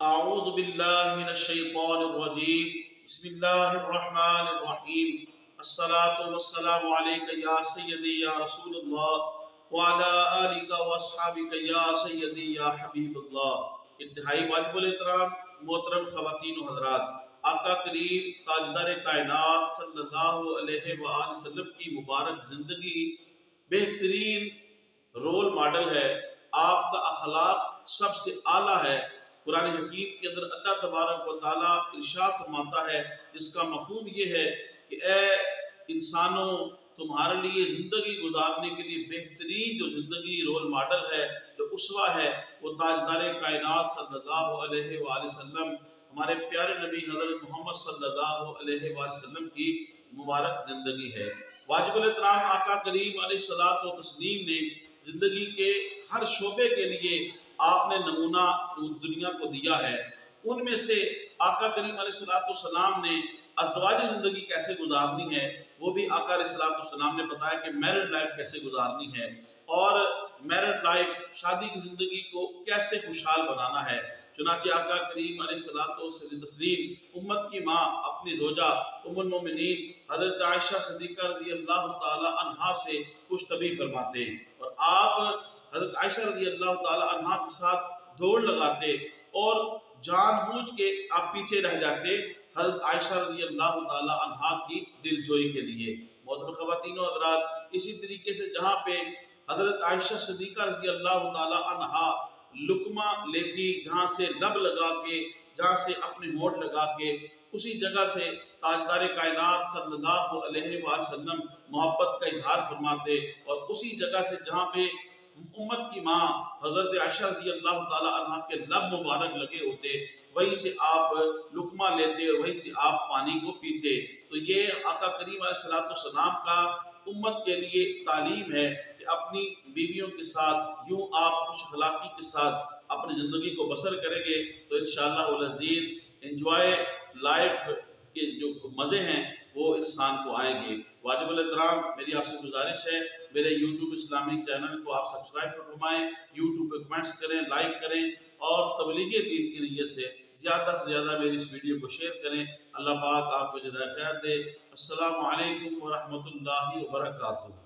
أعوذ بالله من الشيطان الرجيم بسم الله الرحمن الرحيم الصلاة والسلام عليك يا سيدي يا رسول الله وعلى آلك وأصحابك يا سيدي يا حبيب الله انتہائی واجب الاحترام محترم خواتین و حضرات، آقا کریم تاجدار کائنات صلی اللہ علیہ وآلہ وسلم کی مبارک زندگی بہترین رول ماڈل ہے۔ آپ کا اخلاق سب سے اعلیٰ ہے۔ قرآن حکیم کے اندر اللہ تبارک و تعالیٰ ارشاد فرماتا ہے، جس کا مفہوم یہ ہے کہ اے انسانوں، تمہارے لیے زندگی گزارنے کے لیے بہترین جو زندگی رول ماڈل ہے، جو اسوہ ہے، وہ تاجدار کائنات صلی اللہ علیہ وآلہ وسلم، ہمارے پیارے نبی حضرت محمد صلی اللہ علیہ وآلہ وسلم کی مبارک زندگی ہے۔ واجب الاحترام آقا کریم علیہ الصلوۃ والتسلیم نے زندگی کے ہر شعبے کے لیے آپ نے نمونہ دنیا کو دیا ہے۔ ان میں سے آقا کریم علیہ السلام نے ازدواجی زندگی کیسے گزارنی ہے، وہ بھی آقا علیہ السلام نے بتایا کہ میرڈ لائف کیسے گزارنی ہے، اور میرڈ لائف شادی کی زندگی کو کیسے خوشحال بنانا ہے۔ چنانچہ آقا کریم علیہ السلام امت کی ماں اپنی زوجہ ام المومنین حضرت عائشہ صدیقہ رضی اللہ تعالی عنہا سے خوش طبیع فرماتے، اور آپ حضرت عائشہ رضی اللہ تعالی عنہا کے ساتھ دوڑ لگاتے اور جان بوجھ کے آپ پیچھے رہ جاتے حضرت عائشہ رضی اللہ تعالی عنہا کی دل جوئی کے لیے۔ محترم خواتین و حضرات، اسی طریقے سے جہاں پہ حضرت عائشہ صدیقہ رضی اللہ تعالی عنہا لقمہ لیتی، جہاں سے لب لگا کے، جہاں سے اپنے ہونٹ لگا کے، اسی جگہ سے تاجدار کائنات صلی اللہ علیہ وآلہ وسلم محبت کا اظہار فرماتے، اور اسی جگہ سے جہاں پہ امت کی ماں حضرت عائشہ رضی اللہ تعالی عنہ کے لب مبارک لگے ہوتے، وہیں سے آپ لقمہ لیتے اور وہیں سے آپ پانی کو پیتے۔ تو یہ آقا کریم علیہ السلام کا امت کے لیے تعلیم ہے کہ اپنی بیویوں کے ساتھ یوں آپ خوش اخلاقی کے ساتھ اپنی زندگی کو بسر کریں گے تو انشاءاللہ العزیز انجوائے لائف کے جو مزے ہیں وہ انسان کو آئیں گے۔ واجب الاحترام میری آپ سے گزارش ہے، میرے یوٹیوب اسلامک چینل کو آپ سبسکرائب فرمائیں، یوٹیوب پہ کمنٹس کریں، لائک کریں، اور تبلیغ دین کی نیت سے زیادہ سے زیادہ میری اس ویڈیو کو شیئر کریں۔ اللہ پاک آپ کو جزائے خیر دے۔ السلام علیکم ورحمۃ اللہ وبرکاتہ۔